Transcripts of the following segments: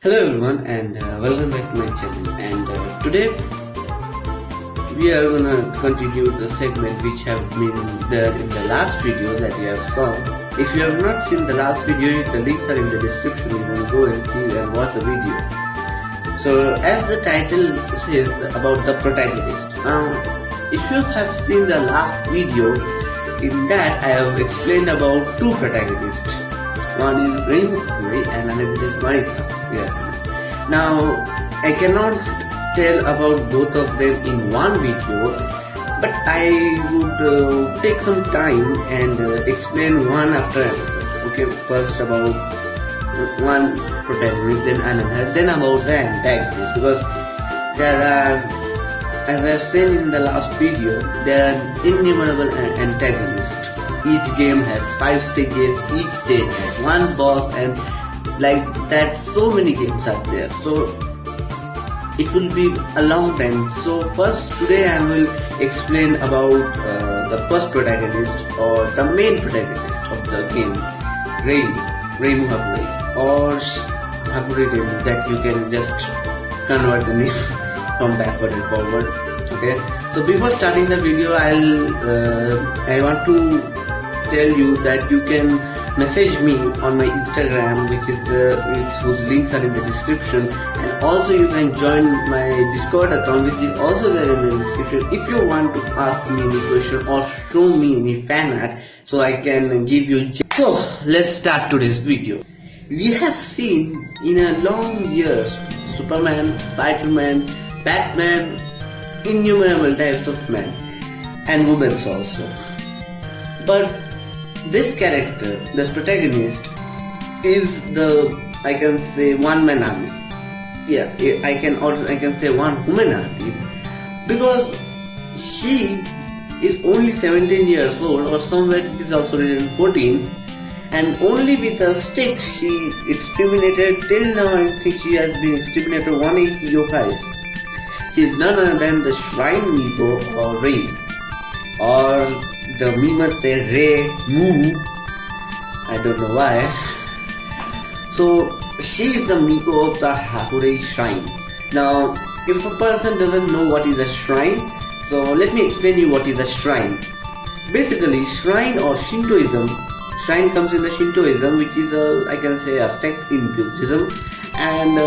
Hello everyone and welcome back to my channel, and today we are gonna continue the segment which have been there in the last video that you have saw. If you have not seen the last video, the links are in the description. You can go and see and watch the video. So as the title says about the protagonist, if you have seen the last video, in that I have explained about two protagonists. One is Reimu and another is Marika. Yeah. Now I cannot tell about both of them in one video, but I would take some time and explain one after another. Okay, first about one protagonist, then another, then about the antagonist, because there are, as I have said in the last video, there are innumerable antagonists. Each game has 5 stages, each stage has one boss, and like that so many games are there. So it will be a long time. So first today I will explain about the first protagonist or the main protagonist of the game, Reimu Hakurei, or Hakurei Reimu, that you can just convert the name from backward and forward. Okay, so before starting the video, I want to tell you that you can message me on my Instagram, whose links are in the description, and also you can join my Discord account, which is also there in the description, if you want to ask me any question or show me any fan art, so I can give you. So let's start today's video. We have seen in a long years Superman, Spider-Man, Batman, innumerable types of men and women also, but this character, this protagonist, is the, I can say, one-man army. Yeah, I can say one-woman army, because she is only 17 years old, or somewhere it is also written 14, and only with a stick she exterminated. Till now I think she has been exterminated 180 yokais. She is none other than the Shrine Miko, or Rei, or the memers say Reimu, I don't know why. So she is the Miko of the Hakurei shrine. Now if a person doesn't know what is a shrine, so let me explain you what is a shrine. Basically, shrine or Shintoism, shrine comes in the Shintoism, which is I can say a sect in Buddhism, and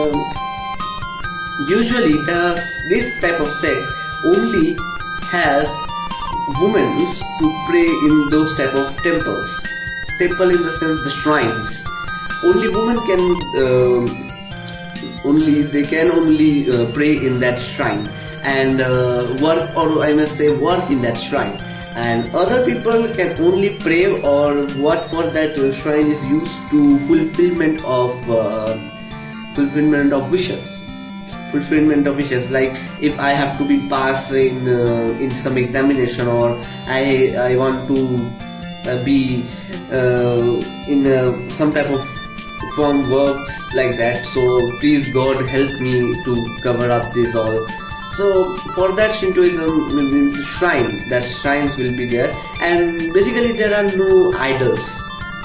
usually this type of sect only has women to pray in those type of temples. Temple in the sense the shrines. Only women can only pray in that shrine and work, or I must say work in that shrine. And other people can only pray or what for that shrine is used to fulfillment of wishes. Like if I have to be passed in some examination, or I want to be in some type of form works like that. So please God help me to cover up this all. So for that, Shintoism means shrines. That shrines will be there, and basically there are no idols.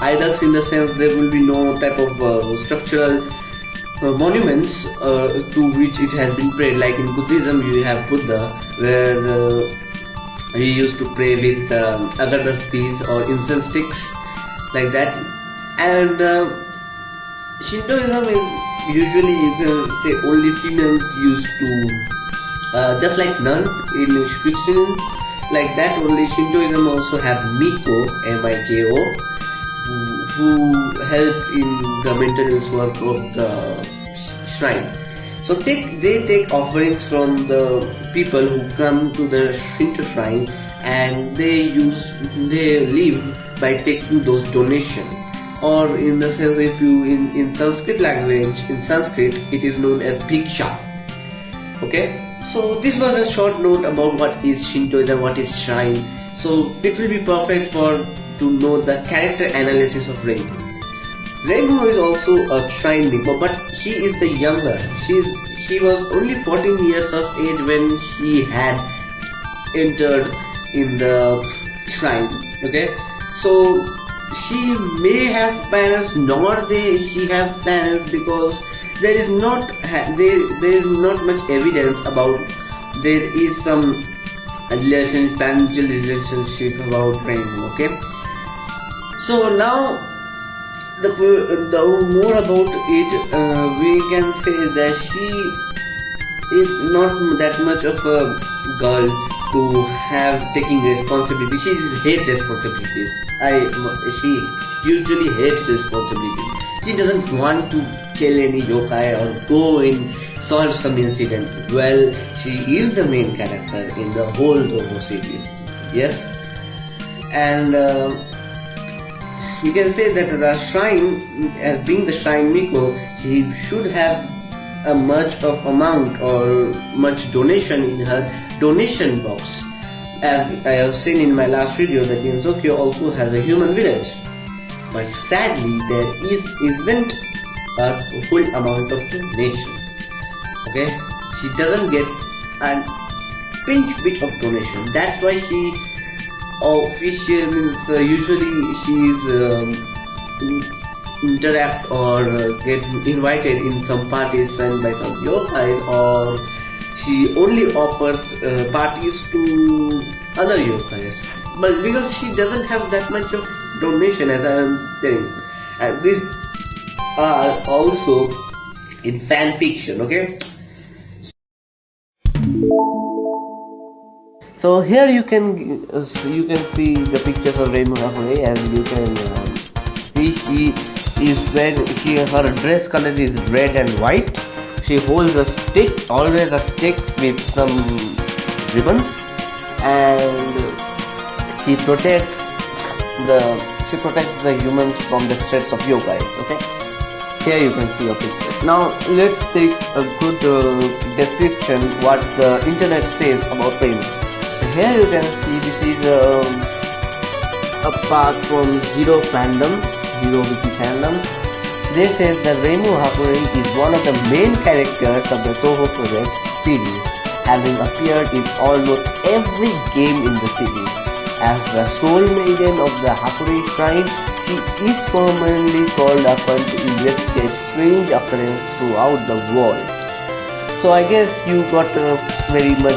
Idols in the sense there will be no type of structural monuments to which it has been prayed. Like in Buddhism, you have Buddha, where we used to pray with agarbattis or incense sticks, like that. And Shintoism is usually, you can say, only females used to, just like nun in Christian, like that. Only Shintoism also have Miko, M-I-K-O, who help in the maintenance work of the shrine. So they take offerings from the people who come to the Shinto shrine, and they live by taking those donations. Or in the sense, if you in Sanskrit language, in Sanskrit it is known as bhiksha. Okay, so this was a short note about what is Shintoism, what is shrine. So it will be perfect to know the character analysis of Reimu. Reimu is also a shrine keeper, but he is the younger. He was only 14 years of age when he had entered in the shrine. Okay, so she may have parents, nor he have parents, because there is not much evidence about there is some family relationship about Reimu. Okay, so now the more about it, we can say that she is not that much of a girl to have taking responsibility. She hates responsibilities. She usually hates responsibilities. She doesn't want to kill any yokai or go and solve some incident. Well, she is the main character in the whole Touhou series. Yes, and we can say that the shrine, as being the shrine Miko, she should have a much of amount or much donation in her donation box. As I have seen in my last video, that Genzokyo also has a human village, but sadly there isn't a full amount of donation. Okay, she doesn't get a pinch bit of donation. That's why she official means usually she's interact or get invited in some parties run by some yokai, or she only offers parties to other yokais. But because she doesn't have that much of donation, as I am saying, and these are also in fan fiction. Okay, so here you can see the pictures of Reimu Hakurei, and you can see she is her dress color is red and white. She holds a stick, always a stick with some ribbons, and she protects the humans from the threats of yokais. Okay, here you can see a picture. Now let's take a good description what the internet says about Reimu. So here you can see this is a part from Zero Wiki Fandom. They says that Reimu Hakurei is one of the main characters of the Touhou Project series, having appeared in almost every game in the series. As the sole maiden of the Hakurei Shrine, she is commonly called upon to investigate strange occurrences throughout the world. So I guess you got a very much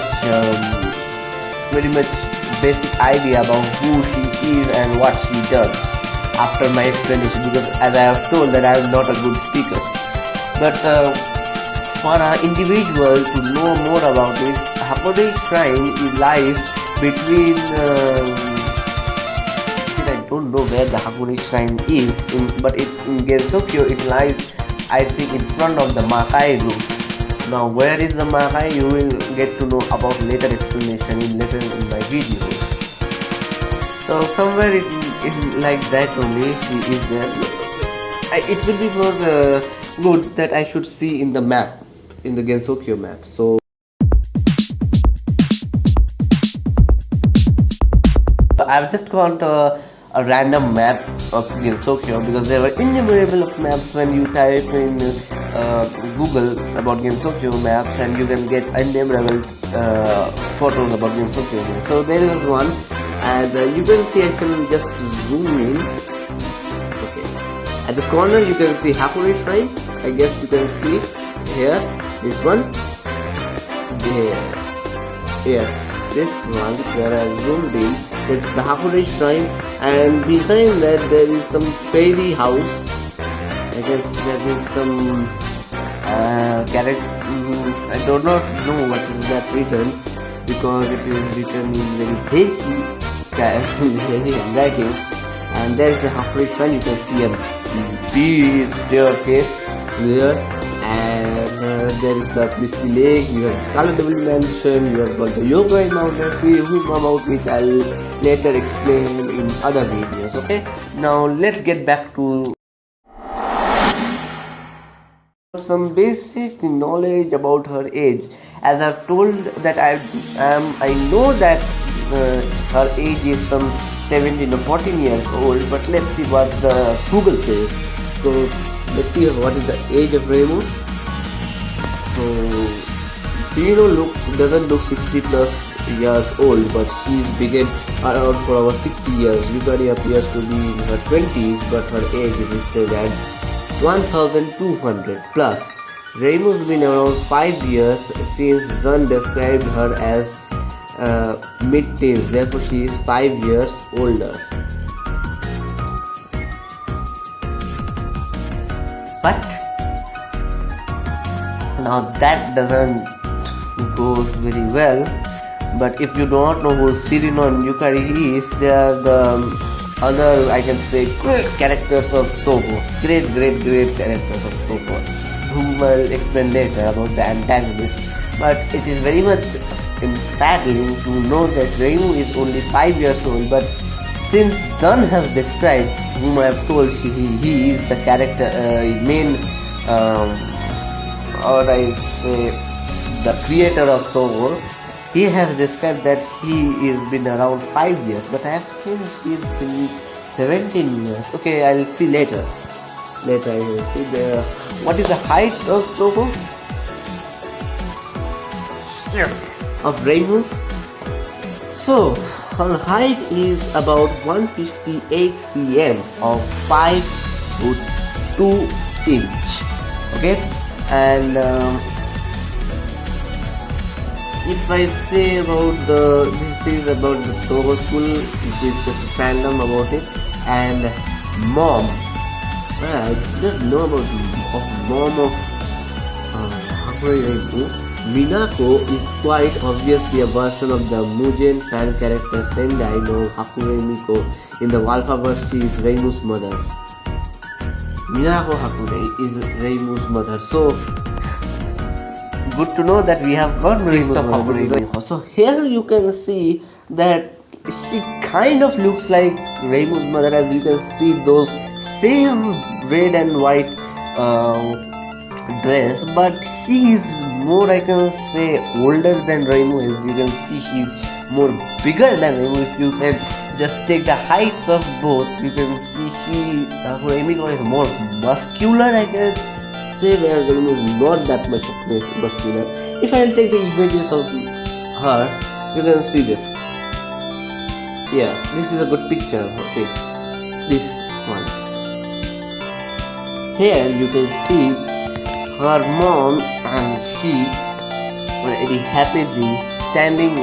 basic idea about who she is and what she does after my explanation, because as I have told that I am not a good speaker. But for an individual to know more about it, Hakurei Shrine lies between I don't know where the Hakurei Shrine is, but in Genzokyo it lies, I think, in front of the Makai route. Now where is the Makai, you will get to know about later explanation later in my videos. So somewhere in like that only she is there. It will be more good that I should see in the map, in the Genzokyo map. So I've just got a random map of Gensokyo, because there were innumerable of maps when you type in Google about Gensokyo maps, and you can get innumerable photos about Gensokyo. So there is one, and you can see, I can just zoom in. Okay, at the corner you can see Hakurei shrine. I guess you can see here, this one. There, yes, this one where I zoomed in, is the Hakurei shrine, and behind that there is some fairy house. I guess there is some character. I do not know what is that written, because it is written in very heavy handwriting. And there is the Hakurei shrine. You can see a big staircase there, and there is the Misty Lake. You have Scarlet Devil Mansion. You have got the Yokai Mountain, which I'll later explain in other videos. Okay, now let's get back to some basic knowledge about her age. As I've told that I know that her age is some 17 or 14 years old, but let's see what the Google says. So let's see what is the age of Reimu. So she doesn't look 60 plus years old, but she's begun around for over 60 years. Yukari appears to be in her 20s, but her age is listed at 1200 plus. Reimu's been around 5 years since Zun described her as mid-teens, therefore she is 5 years older. But now that doesn't go very well. But if you do not know who Shirino and Yukari is, they are the other, I can say, great characters of Touhou. Great characters of Touhou, whom I'll explain later about the antagonist. But it is very much saddening to know that Reimu is only 5 years old, but since Zun has described, whom I have told he is the character, main, or I say, the creator of Touhou, he has described that he is been around 5 years, but I have seen she is been 17 years. Okay, I'll see later. Later I will see what is the height of Touhou? Of Reimu. So her height is about 158 cm or 5 foot 2 inch. Okay, and if I say about this is about the Touhou school, which is just a fandom about it, and mom. I did not know about mom of Hakurei. Minako is quite obviously a version of the Mugen fan character Sendai no Hakurei Miko. In the Walpaverse, she is Reimu's mother. Minako Hakurei is Reimu's mother. So good to know that we have got Reimu's Hakurei. So here you can see that she kind of looks like Reimu's mother, as you can see those same red and white dress, but she is more, I can say, older than Reimu. As you can see, she is more bigger than Reimu. If you can just take the heights of both, you can see Hakurei is more muscular, I can say, where Reimu is not that much muscular. If I will take the images of her, you can see this. Yeah, this is a good picture. Okay, this one. Here you can see her mom and she very happily standing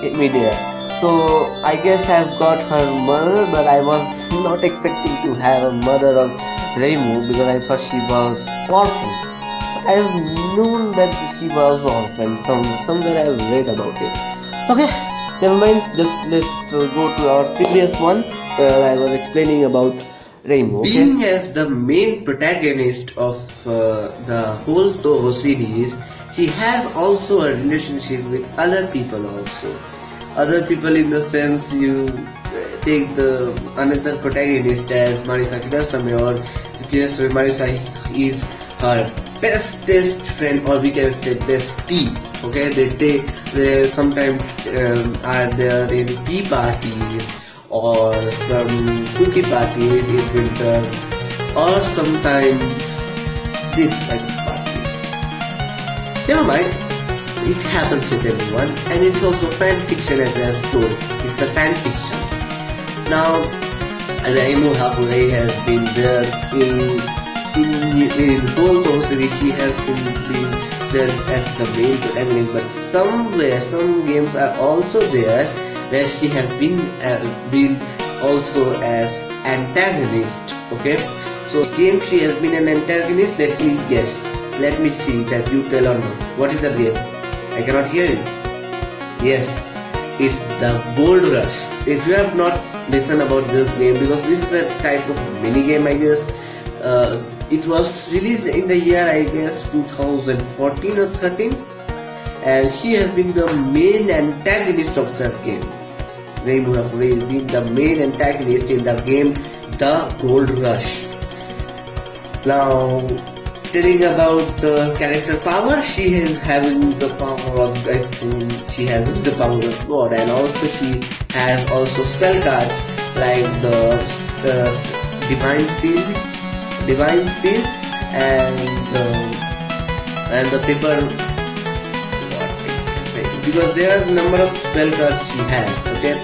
in midair. So I guess I've got her mother, but I was not expecting to have a mother of Reimu, because I thought she was orphan. But I have known that she was orphan. Somewhere I have read about it. Okay, never mind. Just let's go to our previous one where I was explaining about Reimu. Okay? Being as the main protagonist of the whole Touhou series, she has also a relationship with other people also. Other people in the sense, you take the another protagonist as Marisa Kirasame, or Marisa is her bestest friend, or we can say bestie. Okay, they sometimes are there in tea parties, or some cookie parties in winter, or sometimes this type of party. Never mind, it happens with everyone, and it's also fan fiction as I have told. It's a fan fiction. Now, Reimu Hakurei has been there in whole Touhou series. She has been there as the main protagonist, but somewhere some games are also there where she has been also as antagonist. Okay, so game she has been an antagonist. Let me guess. Let me see that you tell or not. What is the game? I cannot hear you. Yes, it's the Gold Rush. If you have not listened about this game, because this is a type of mini game, I guess. It was released in the year, I guess, 2014 or 13, and she has been the main antagonist of that game. Reimu Hakurei has been the main antagonist in the game The Gold Rush. Now, telling about the character power, she is having the power of, she has the power of God, and also she has also spell cards like the Divine Seal, and the paper. Because there are a number of spell cards she has. Okay,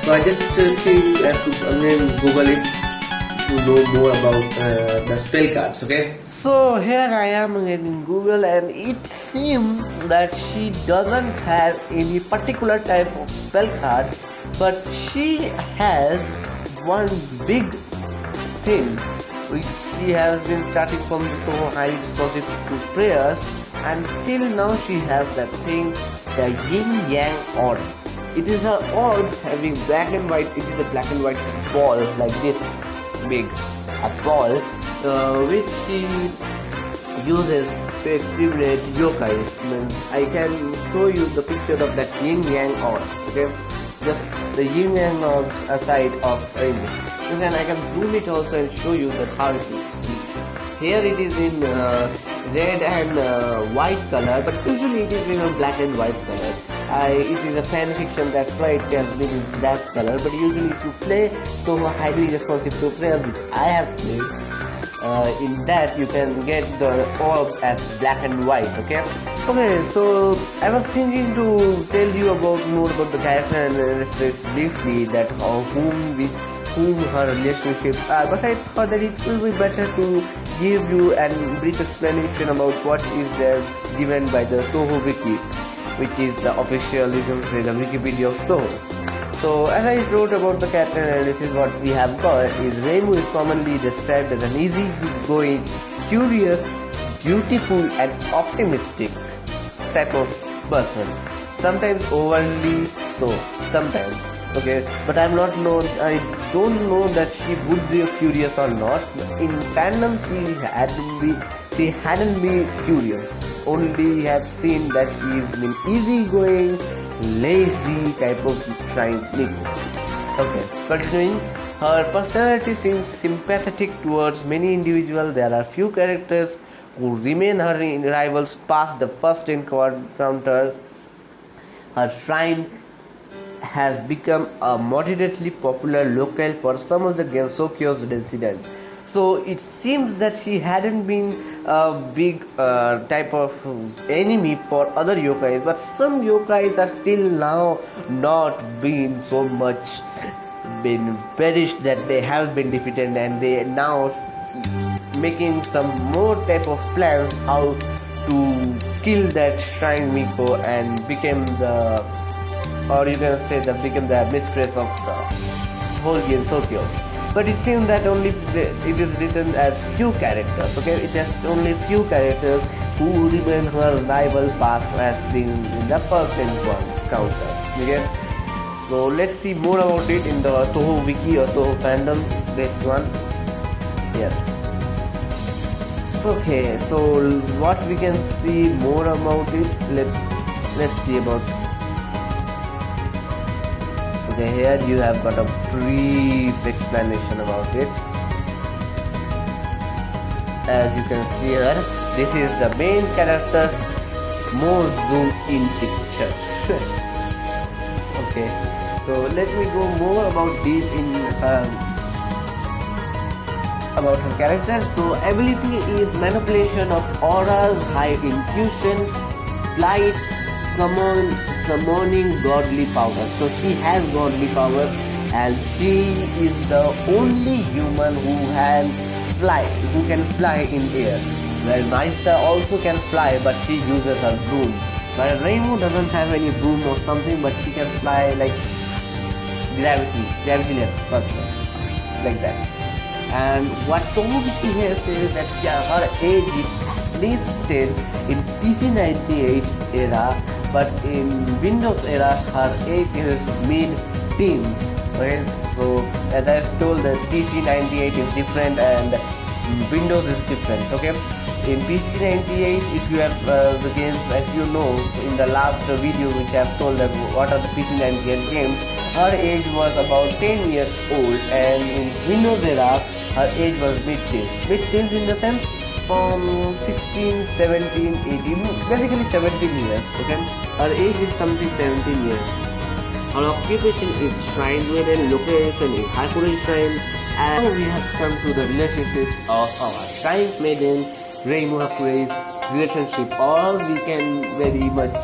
so I just think you have to again Google it to know more about the spell cards. Okay, so here I am again in Google, and it seems that she doesn't have any particular type of spell card, but she has one big thing which she has been starting from the Touhou highly responsive to prayers, and till now she has that thing, the yin yang orb. It is an orb having black and white. It is a black and white ball like this big, a ball which she uses to exterminate yokais. Means I can show you the picture of that yin yang orb. Okay, just the yin yang orb aside of Reimu. And then I can zoom it also and show you that how it looks. Here it is in red and white color, but usually it is in a black and white color. It is a fan fiction, that's why it has been in that color, but usually if you play Touhou highly responsive to prayers, which I have played, in that you can get the orbs as black and white. Okay, so I was thinking to tell you more about the character and briefly that whom her relationships are, but I thought that it will be better to give you a brief explanation about what is there given by the Touhou Wiki, which is the official, you can say, the Wikipedia of Touhou. So as I wrote about the character analysis, what we have got is Reimu is commonly described as an easygoing, curious, beautiful and optimistic type of person. Sometimes overly so, sometimes. Okay, but I don't know that she would be curious or not. In fandom, she hadn't been curious. Only have seen that she's been easygoing, lazy type of shrine Nico. Okay, continuing. Her personality seems sympathetic towards many individuals. There are few characters who remain her rivals past the first encounter. Her shrine has become a moderately popular locale for some of the Gensokyo's residents. So it seems that she hadn't been a big type of enemy for other yokais, but some yokais are still now not been so much been perished that they have been defeated, and they now making some more type of plans how to kill that shrine Miko and became the, or you can say that became the mistress of the whole Gensokyo. But it seems that only it is written as few characters. Okay, it has only few characters who remain her rival past as being in the first encounter. Okay, so let's see more about it in the Touhou Wiki or Touhou fandom. This one, yes. Okay, so what we can see more about it? Let's see about. Okay, here you have got a brief explanation about it. As you can see here, this is the main character. More zoom in picture. Okay, So let me go more about deep in about her character. So ability is manipulation of auras, high intuition, flight, summoning godly powers. So she has godly powers, and she is the only human who can fly in air. Where Maisa also can fly, but she uses her broom. But Reimu doesn't have any broom or something, but she can fly like gravityless, like that. And what Touhou here says that her age is listed in PC98 era, but in Windows era her age is mid-teens. Okay, so as I've told, that PC98 is different and Windows is different. Okay, in PC98, if you have the games, as you know, in the last video which I have told that what are the PC98 games, her age was about 10 years old, and in Windows era her age was mid-teens. Mid-teens in the sense from 16, 17, 18, basically 17 years. Okay, her age is something 17 years. Her occupation is shrine maiden, location is Hakurei shrine, and we have come to the relationships of our shrine maiden, Reimu Hakurei's relationship, or we can very much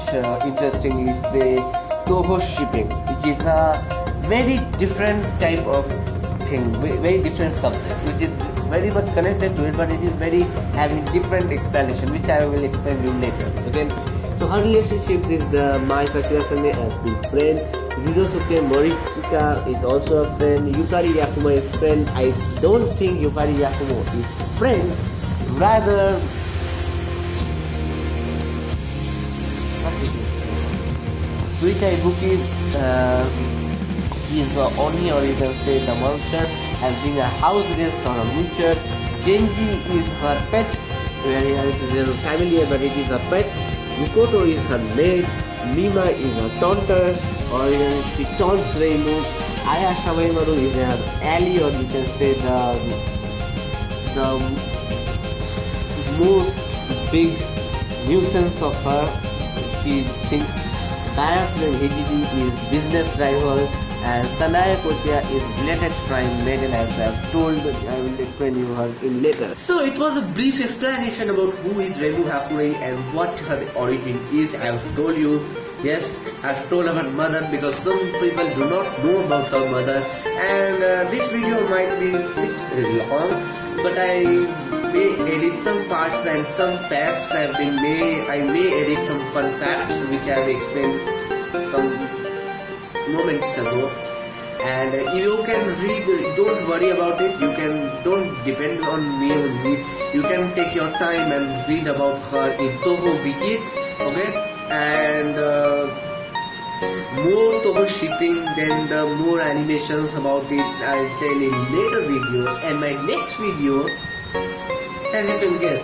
interestingly say Touhou shipping, which is a very different type of thing, very different subject, which is very much connected to it, but it is very having different explanation, which I will explain you later. Okay, so her relationships is the Maisa Kirasame has been friend, Ryunosuke Morishika is also a friend, Yukari Yakumo is friend. I don't think Yukari Yakumo is friend, rather Suita Ibuki, she is the Oni, or you can say the monster, has been a house guest on a butcher. Genji is her pet, where it is familiar, but it is a pet. Mikoto is her maid. Mima is a taunter, or she taunts Reimu. Aya Shawaimaru is her ally, or you can say the most big nuisance of her. She thinks Diaphragm Hijiri is business rival, and Sanae Kochia is related shrine maiden, as I have told. I will explain you her in later. So it was a brief explanation about who is Reimu Hakurei and what her origin is. I have told you. Yes, I have told about mother, because some people do not know about her mother, and this video might be a bit long, but I may edit some parts and some facts have been made. I may edit some fun facts which I have explained some moments ago, and you can read. Don't worry about it. Don't depend on me only. You can take your time and read about her in Touhou Wiki. Okay. And more Touhou shipping, then the more animations about it I'll tell in later videos. And my next video, as you can guess,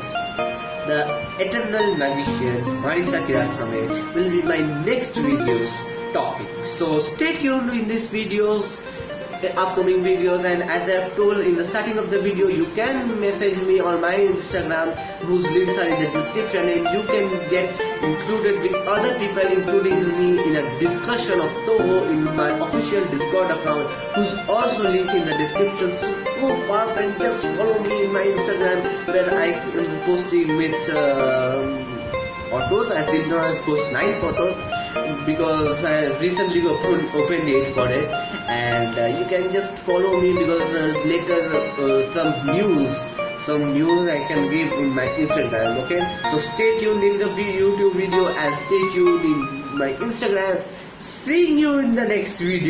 the Eternal Magician Marisa Kirasame will be my next video's topic. So stay tuned in these videos, the upcoming videos, and as I have told in the starting of the video, you can message me on my Instagram, whose links are in the description, and you can get included with other people, including me, in a discussion of Touhou in my official Discord account, who's also linked in the description. So go fast and just follow me in my Instagram, where I am posting with photos. I did not post 9 photos because I recently opened it for it, and you can just follow me, because later some news I can give in my Instagram. Okay, so stay tuned in the YouTube video and stay tuned in my Instagram. Seeing you in the next video.